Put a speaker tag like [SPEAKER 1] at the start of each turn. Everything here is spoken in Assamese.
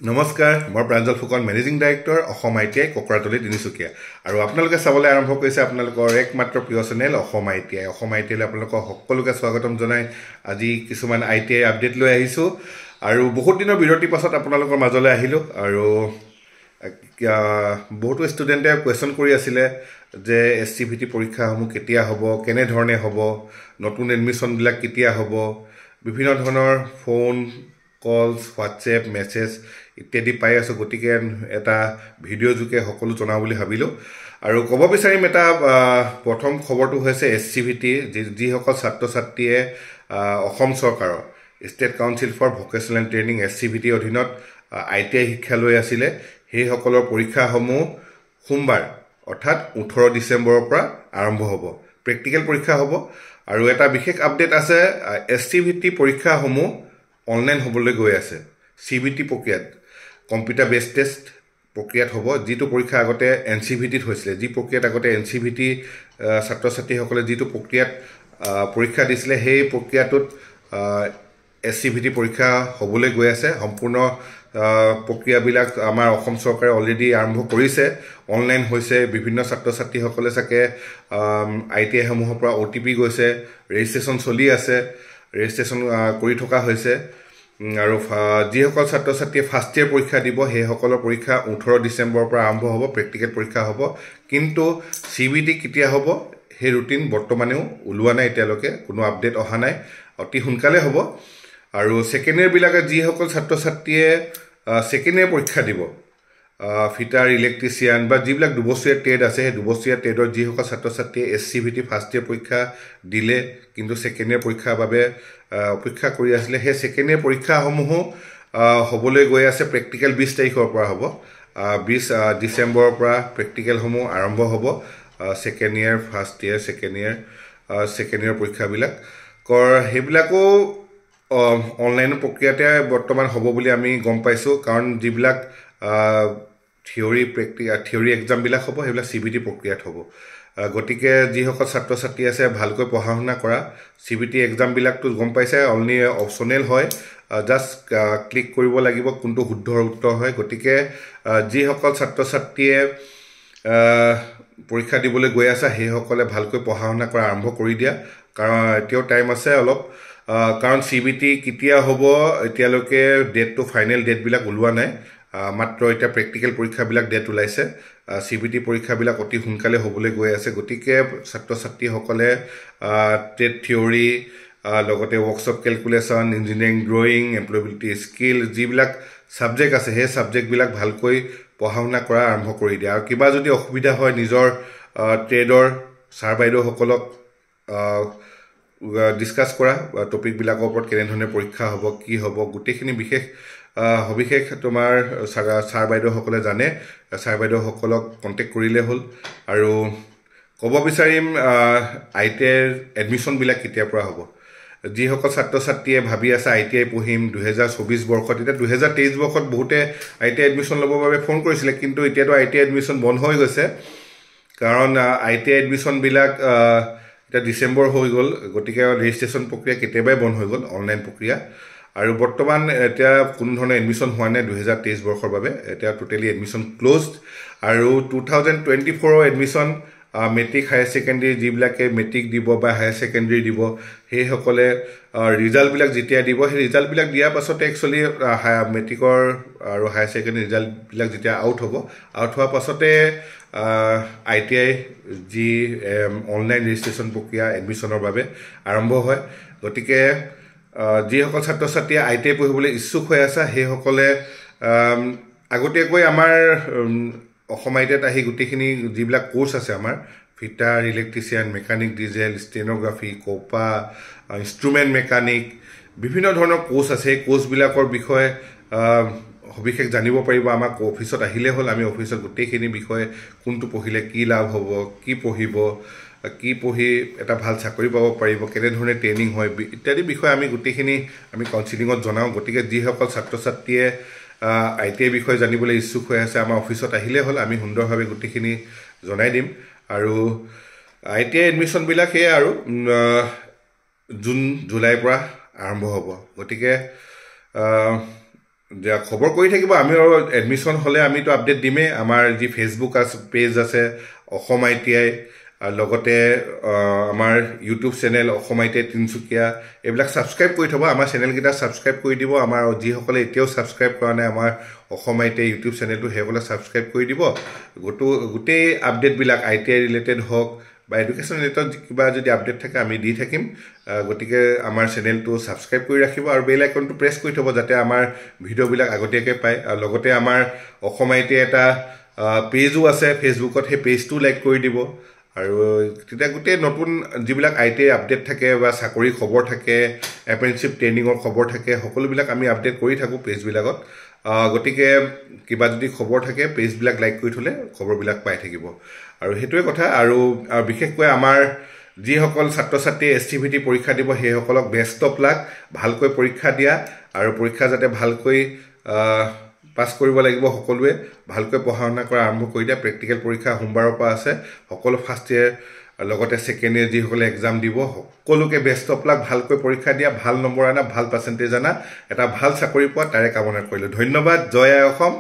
[SPEAKER 1] নমস্কাৰ, মই Pranjal Phukan, managing director, Assam ITI Kokrajhar Tinsukia. আৰু আপোনালোকে চাবলৈ আৰম্ভ কৰিছে আপোনালোকৰ একমাত্ৰ প্ৰিয় channel Assam ITI। Assam ITI আপোনালোকক সকলোকে স্বাগতম জনাই আজি কিছুমান ITI আপডেট লৈ আহিছোঁ। আৰু বহুত দিনৰ বিৰতিৰ পাছত আপোনালোকৰ মাজলৈ আহিলোঁ। আৰু বহুতো ষ্টুডেণ্টে কুৱেশ্যন কৰি আছিলে যে SCVT পৰীক্ষাসমূহ কেতিয়া হ'ব, কেনেধৰণে হ'ব, নতুন এডমিশ্যনবিলাক কেতিয়া হ'ব, বিভিন্ন ধৰণৰ ফোন কলছ, হোৱাটছএপ, মেছেজ ইত্যাদি পাই আছোঁ। গতিকে এটা ভিডিঅ' যোগে সকলো জনাওঁ বুলি ভাবিলোঁ। আৰু ক'ব বিচাৰিম এটা প্ৰথম খবৰটো হৈছে SCVT, যিসকল ছাত্ৰ ছাত্ৰীয়ে অসম চৰকাৰৰ state council for vocational training SCVT অধীনত ITI শিক্ষা লৈ আছিলে, সেইসকলৰ পৰীক্ষাসমূহ সোমবাৰ অৰ্থাৎ 18 ডিচেম্বৰৰ পৰা আৰম্ভ হ'ব, প্ৰেক্টিকেল পৰীক্ষা হ'ব। আৰু এটা বিশেষ আপডেট আছে, SCVT পৰীক্ষাসমূহ অনলাইন হ'বলৈ গৈ আছে। CBT প্ৰক্ৰিয়াত, কম্পিউটাৰ বেছ টেষ্ট প্ৰক্ৰিয়াত হ'ব, যিটো পৰীক্ষা আগতে NCVTত হৈছিলে। যি প্ৰক্ৰিয়াত আগতে NCVT ছাত্ৰ ছাত্ৰীসকলে যিটো প্ৰক্ৰিয়াত পৰীক্ষা দিছিলে, সেই প্ৰক্ৰিয়াটোত SCVT পৰীক্ষা হ'বলৈ গৈ আছে। সম্পূৰ্ণ প্ৰক্ৰিয়াবিলাক আমাৰ অসম চৰকাৰে অলৰেডি আৰম্ভ কৰিছে, অনলাইন হৈছে। বিভিন্ন ছাত্ৰ ছাত্ৰীসকলে চাগে ITI সমূহৰ পৰা OTP গৈছে, ৰেজিষ্ট্ৰেশ্যন চলি আছে, ৰেজিষ্ট্ৰেশ্যন কৰি থকা হৈছে। আৰু যিসকল ছাত্ৰ ছাত্ৰীয়ে ফাৰ্ষ্ট ইয়েৰ পৰীক্ষা দিব, সেইসকলৰ পৰীক্ষা 18 ডিচেম্বৰৰ পৰা আৰম্ভ হ'ব, প্ৰেক্টিকেল পৰীক্ষা হ'ব। কিন্তু CBT কেতিয়া হ'ব সেই ৰুটিন বৰ্তমানেও ওলোৱা নাই, এতিয়ালৈকে কোনো আপডেট অহা নাই, অতি সোনকালে হ'ব। আৰু ছেকেণ্ড ইয়েৰবিলাকে যিসকল ছাত্ৰ ছাত্ৰীয়ে ছেকেণ্ড ইয়েৰ পৰীক্ষা দিব, ফিটাৰ, ইলেক্ট্ৰিচিয়ান বা যিবিলাক দুবছৰীয়া ট্ৰেড আছে, সেই দুবছৰীয়া ট্ৰেডৰ যিসকল ছাত্ৰ ছাত্ৰীয়ে SCVT ফাৰ্ষ্ট ইয়েৰ পৰীক্ষা দিলে কিন্তু ছেকেণ্ড ইয়েৰ পৰীক্ষাৰ বাবে অপেক্ষা কৰি আছিলে, সেই ছেকেণ্ড ইয়েৰ পৰীক্ষাসমূহো হ'বলৈ গৈ আছে। প্ৰেক্টিকেল 20 তাৰিখৰ পৰা হ'ব, 20 ডিচেম্বৰৰ পৰা প্ৰেক্টিকেলসমূহ আৰম্ভ হ'ব। Second year, first year, second year পৰীক্ষাবিলাকৰ সেইবিলাকো অনলাইন প্ৰক্ৰিয়াতে বৰ্তমান হ'ব বুলি আমি গম পাইছোঁ। কাৰণ যিবিলাক থিয়ৰী এক্সামবিলাক হ'ব, সেইবিলাক CBT প্ৰক্ৰিয়াত হ'ব। গতিকে যিসকল ছাত্ৰ ছাত্ৰী আছে ভালকৈ পঢ়া শুনা কৰা। CBT এক্সামবিলাকতো গম পাইছে অনলি অপশ্যনেল হয়, জাষ্ট ক্লিক কৰিব লাগিব কোনটো শুদ্ধ উত্তৰ হয়। গতিকে যিসকল ছাত্ৰ ছাত্ৰীয়ে পৰীক্ষা দিবলৈ গৈ আছে, সেইসকলে ভালকৈ পঢ়া শুনা কৰা আৰম্ভ কৰি দিয়া, কাৰণ এতিয়াও টাইম আছে অলপ। কাৰণ CBT কেতিয়া হ'ব এতিয়ালৈকে ডেটটো, ফাইনেল ডেটবিলাক ওলোৱা নাই, মাত্ৰ এতিয়া প্ৰেক্টিকেল পৰীক্ষাবিলাক ডেট ওলাইছে। CBT পৰীক্ষাবিলাক অতি সোনকালে হ'বলৈ গৈ আছে। গতিকে ছাত্ৰ ছাত্ৰীসকলে ট্ৰেড থিয়ৰী, লগতে workshop calculation, engineering drawing, employability skill, যিবিলাক ছাবজেক্ট আছে সেই ছাবজেক্টবিলাক ভালকৈ পঢ়া শুনা কৰা আৰম্ভ কৰি দিয়া। আৰু কিবা যদি অসুবিধা হয় নিজৰ ট্ৰেডৰ ছাৰ বাইদেউসকলক ডিছকাছ কৰা, টপিকবিলাকৰ ওপৰত কেনেধৰণে পৰীক্ষা হ'ব, কি হ'ব, গোটেইখিনি সবিশেষ তোমাৰ ছাৰ বাইদেউসকলে জানে। ছাৰ বাইদেউসকলক কণ্টেক্ট কৰিলে হ'ল। আৰু ক'ব বিচাৰিম ITIৰ এডমিশ্যনবিলাক কেতিয়াৰ পৰা হ'ব। যিসকল ছাত্ৰ ছাত্ৰীয়ে ভাবি আছে ITI পঢ়িম 2024 বৰ্ষত, এতিয়া 2023 বৰ্ষত বহুতে ITI এডমিশ্যন ল'বৰ বাবে ফোন কৰিছিলে, কিন্তু এতিয়াতো ITI এডমিশ্যন বন্ধ হৈ গৈছে। কাৰণ ITI এডমিশ্যনবিলাক এতিয়া ডিচেম্বৰ হৈ গ'ল, গতিকে ৰেজিষ্ট্ৰেশ্যন প্ৰক্ৰিয়া কেতিয়াবাই বন্ধ হৈ গ'ল, অনলাইন প্ৰক্ৰিয়া। আৰু বৰ্তমান এতিয়া কোনো ধৰণৰ এডমিশ্যন হোৱা নাই 2023 বৰ্ষৰ বাবে, এতিয়া টোটেলি এডমিশ্যন ক্ল'জড। আৰু 2024 এডমিশ্যন মেট্ৰিক, হায়াৰ ছেকেণ্ডেৰী, যিবিলাকে মেট্ৰিক দিব বা হায়াৰ ছেকেণ্ডেৰী দিব, সেইসকলে ৰিজাল্টবিলাক যেতিয়া দিব, সেই ৰিজাল্টবিলাক দিয়াৰ পাছতে একচুৱেলি মেট্ৰিকৰ আৰু হায়াৰ ছেকেণ্ডেৰী ৰিজাল্টবিলাক যেতিয়া আউট হ'ব, আউট হোৱাৰ পাছতে ITI যি অনলাইন ৰেজিষ্ট্ৰেশ্যন প্ৰক্ৰিয়া এডমিশ্যনৰ বাবে আৰম্ভ হয়। গতিকে যিসকল ছাত্ৰ ছাত্ৰীয়ে ITI পঢ়িবলৈ ইচ্ছুক হৈ আছে, সেইসকলে আগতীয়াকৈ আমাৰ অসম ITIত আহি গোটেইখিনি যিবিলাক কোৰ্চ আছে আমাৰ, fitter, electrician, mechanic, diesel, stenography, কোপা, ইনষ্ট্ৰুমেণ্ট মেকানিক, বিভিন্ন ধৰণৰ কোৰ্চ আছে। সেই কোৰ্চবিলাকৰ বিষয়ে সবিশেষ জানিব পাৰিব। আমাক অফিচত আহিলে হ'ল, আমি অফিচত গোটেইখিনি বিষয়ে, কোনটো পঢ়িলে কি লাভ হ'ব, কি পঢ়ি এটা ভাল চাকৰি পাব পাৰিব, কেনেধৰণে ট্ৰেইনিং হয় ইত্যাদি বিষয়ে আমি কাউন্সিলিঙত জনাওঁ। গতিকে যিসকল ছাত্ৰ ছাত্ৰীয়ে ITI বিষয়ে জানিবলৈ ইচ্ছুক হৈ আছে, আমাৰ অফিচত আহিলে হ'ল, আমি সুন্দৰভাৱে গোটেইখিনি জনাই দিম। আৰু ITI এডমিশ্যনবিলাক সেয়াই আৰু জুন জুলাইৰ পৰা আৰম্ভ হ'ব। গতিকে যে খবৰ কৰি থাকিব আমি আৰু এডমিশ্যন হ'লে আমিতো আপডেট দিমেই আমাৰ যি ফেচবুক পেজ আছে অসম ITI লগতে আমাৰ YouTube channel Assam ITI Tinsukia এইবিলাক ছাবস্ক্ৰাইব কৰি থ'ব আমাৰ চেনেলকেইটা ছাবস্ক্ৰাইব কৰি দিব আমাৰ যিসকলে এতিয়াও ছাবস্ক্ৰাইব কৰা নাই আমাৰ অসম ITI ইউটিউব চেনেলটো সেইসকলে ছাবস্ক্ৰাইব কৰি দিব গোটেই আপডেটবিলাক ITI ৰিলেটেড হওক বা এডুকেশ্যন ৰিলেটেড কিবা যদি আপডেট থাকে আমি দি থাকিম গতিকে আমাৰ চেনেলটো ছাবস্ক্ৰাইব কৰি ৰাখিব আৰু বেল আইকনটো প্ৰেছ কৰি থ'ব যাতে আমাৰ ভিডিঅ'বিলাক আগতীয়াকৈ পায় আৰু লগতে আমাৰ অসম ITI এটা পেজো আছে ফেচবুকত সেই পেজটো লাইক কৰি দিব আৰু তেতিয়া গোটেই নতুন যিবিলাক ITI আপডেট থাকে বা চাকৰি খবৰ থাকে এপ্ৰেণ্টিছশ্বিপ ট্ৰেইনিঙৰ খবৰ থাকে সকলোবিলাক আমি আপডেট কৰি থাকোঁ পেজবিলাকত গতিকে কিবা যদি খবৰ থাকে পেজবিলাক লাইক কৰি থ'লে খবৰবিলাক পাই থাকিব আৰু সেইটোৱে কথা আৰু বিশেষকৈ আমাৰ যিসকল ছাত্ৰ ছাত্ৰীয়ে STVT পৰীক্ষা দিব সেইসকলক বেষ্ট অফ লাক ভালকৈ পৰীক্ষা দিয়া আৰু পৰীক্ষা যাতে ভালকৈ পাছ কৰিব লাগিব সকলোৱে ভালকৈ পঢ়া শুনা কৰা আৰম্ভ কৰি দিয়া প্ৰেক্টিকেল পৰীক্ষা সোমবাৰৰ পৰা আছে সকলো ফাৰ্ষ্ট ইয়েৰ লগতে ছেকেণ্ড ইয়েৰ যিসকলে এক্সাম দিব সকলোকে বেষ্ট অফ লাক ভালকৈ পৰীক্ষা দিয়া ভাল নম্বৰ আনা ভাল পাৰ্চেণ্টেজ আনা এটা ভাল চাকৰি পোৱা তাৰে কামনা কৰিলোঁ ধন্যবাদ জয় আই অসম